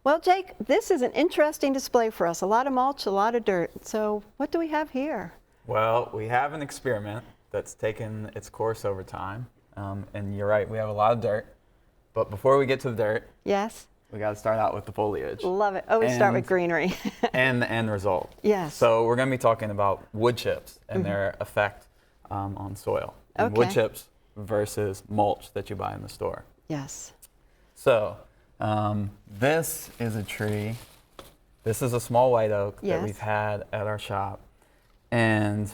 Well, Jake, this is an interesting display for us. A lot of mulch, a lot of dirt. So what do we have here? Well, we have an experiment that's taken its course over time. And you're right, we have a lot of dirt. But before we get to the dirt, yes, we got to start out with the foliage. Love it. Always start with greenery. And the end result. Yes. So we're going to be talking about wood chips and their effect on soil. And Okay. wood chips versus mulch that you buy in the store. Yes. So this is a tree. This is a small white oak Yes. that we've had at our shop. And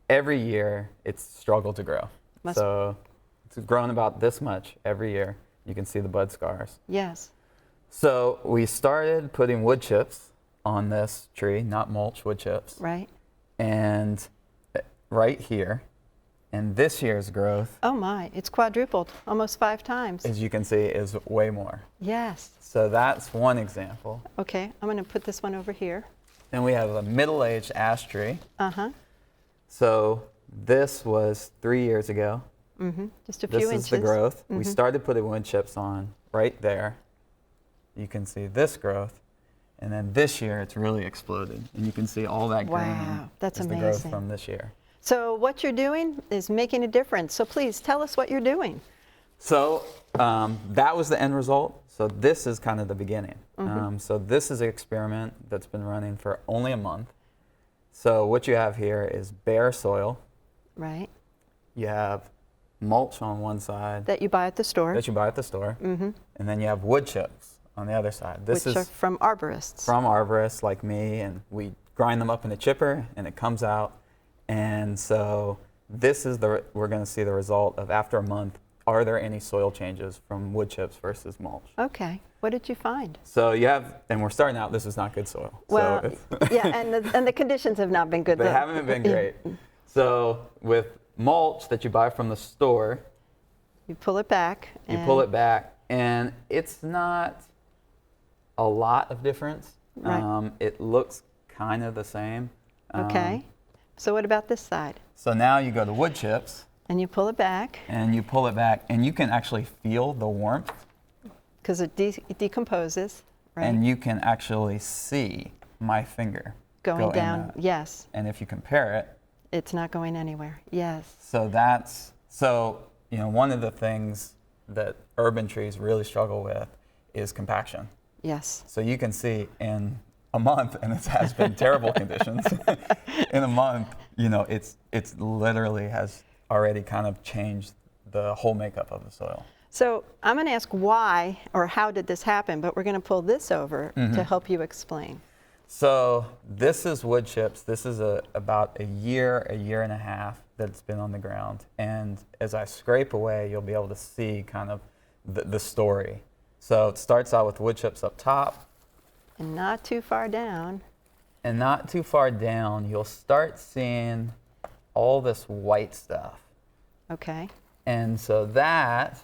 every year it's struggled to grow. So it's grown about this much every year. You can see the bud scars. Yes. So we started putting wood chips on this tree, not mulch, wood chips. Right. And right here. And this year's growth, Oh my, it's quadrupled, almost 5 times. as you can see, is way more. Yes. So that's one example. Okay, I'm going to put this one over here. Then we have a middle-aged ash tree. Uh-huh. So this was 3 years ago. Just a few inches. This is the growth. We started putting wood chips on right there. You can see this growth. And then this year it's really exploded. And you can see all that green. Wow, that's is the growth amazing. from this year. So what you're doing is making a difference. So please tell us what you're doing. So that was the end result. So this is kind of the beginning. So this is an experiment that's been running for only a month. So what you have here is bare soil. Right. You have mulch on one side That you buy at the store. that you buy at the store. And then you have wood chips on the other side. This which is are from arborists. from arborists like me, and we grind them up in a chipper and it comes out. And so this is we're going to see the result of after a month. Are there any soil changes from wood chips versus mulch? Okay. What did you find? So you have, and we're starting out, this is not good soil. Well, So it's yeah, and the conditions have not been good. they haven't been great. So with mulch that you buy from the store, You pull it back. you pull it back, and it's not a lot of difference. Right. It looks kind of the same. Okay. So what about this side? So now you go to wood chips, And you pull it back and you pull it back, and you can actually feel the warmth, because it decomposes, right? and you can actually see my finger Going go in down. that. Yes. And if you compare it, It's not going anywhere. Yes. so one of the things that urban trees really struggle with is compaction. Yes. So you can see in a month, and it has been terrible conditions. In a month, it's literally has already kind of changed the whole makeup of the soil. So I'm going to ask why or how did this happen, but we're going to pull this over to help you explain. So this is wood chips. This is about a year and a half that it's been on the ground. And as I scrape away, you'll be able to see kind of the story. So it starts out with wood chips up top. And not too far down. And not too far down, you'll start seeing all this white stuff. Okay. And so that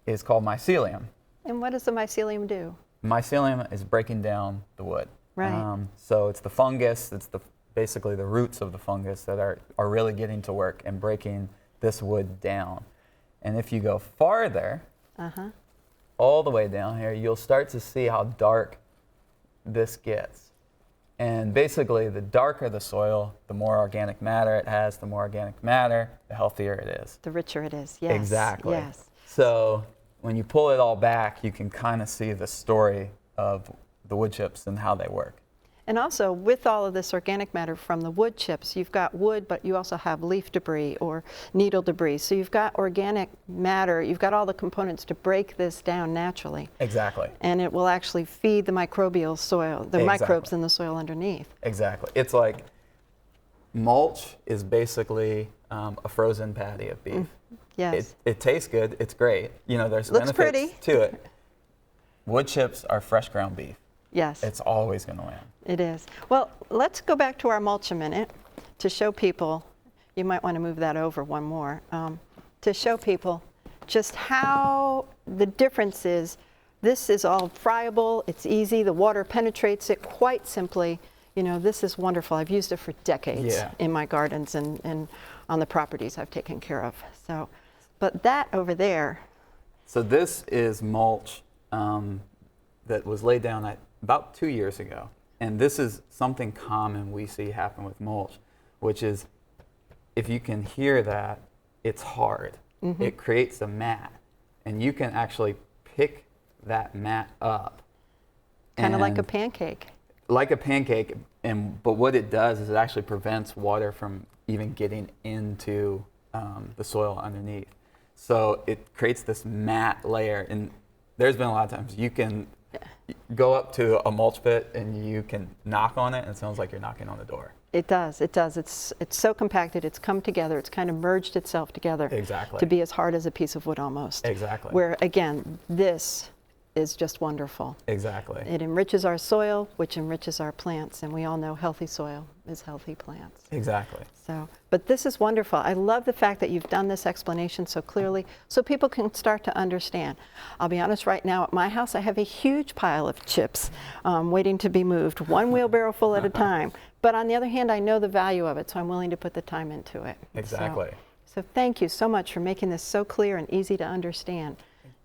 is called mycelium. And what does the mycelium do? Mycelium is breaking down the wood. Right. So it's the fungus, it's basically the roots of the fungus that are really getting to work and breaking this wood down. And if you go farther, all the way down here, you'll start to see how dark this gets. And basically, the darker the soil, the more organic matter it has. The more organic matter, the healthier it is. The richer it is. Yes. Exactly. Yes. So when you pull it all back, you can kind of see the story of the wood chips and how they work. And also, with all of this organic matter from the wood chips, you've got wood, but you also have leaf debris or needle debris. So you've got organic matter, you've got all the components to break this down naturally. Exactly. And it will actually feed the microbial soil, the microbes in the soil underneath. Exactly. It's like mulch is basically a frozen patty of beef. Yes. It tastes good, it's great. There's Looks benefits pretty. to it. Wood chips are fresh ground beef. Yes. It's always going to win. It is. Well, let's go back to our mulch a minute to show people, you might want to move that over one more, to show people just how the difference is. This is all friable, it's easy, the water penetrates it quite simply. This is wonderful. I've used it for decades in my gardens and on the properties I've taken care of. So, but that over there. So this is mulch that was laid down about 2 years ago. And this is something common we see happen with mulch, which is if you can hear that, it's hard. It creates a mat. And you can actually pick that mat up. Kind of like a And pancake. like a pancake, but what it does is it actually prevents water from even getting into the soil underneath. So it creates this mat layer, and there's been a lot of times you can go up to a mulch pit and you can knock on it and it sounds like you're knocking on the door. It does, it does. It's so compacted, it's come together, it's kind of merged itself together. Exactly. To be as hard as a piece of wood almost. Exactly. Where again, this is just wonderful. Exactly. It enriches our soil, which enriches our plants, and we all know healthy soil is healthy plants. Exactly. So, but this is wonderful. I love the fact that you've done this explanation so clearly so people can start to understand. I'll be honest, right now at my house I have a huge pile of chips waiting to be moved, one wheelbarrow full at a time. But on the other hand, I know the value of it, so I'm willing to put the time into it. Exactly. So thank you so much for making this so clear and easy to understand.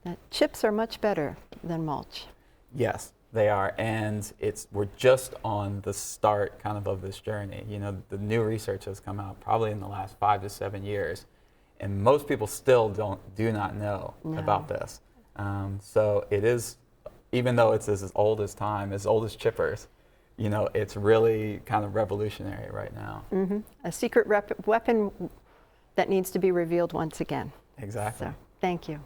That chips are much better than mulch. Yes, they are, and we're just on the start kind of this journey. You know, the new research has come out probably in the last 5 to 7 years, and most people still do not know about this. So it is, even though it's as old as time, as old as chippers, you know, it's really kind of revolutionary right now. A secret weapon that needs to be revealed once again. Exactly. So thank you.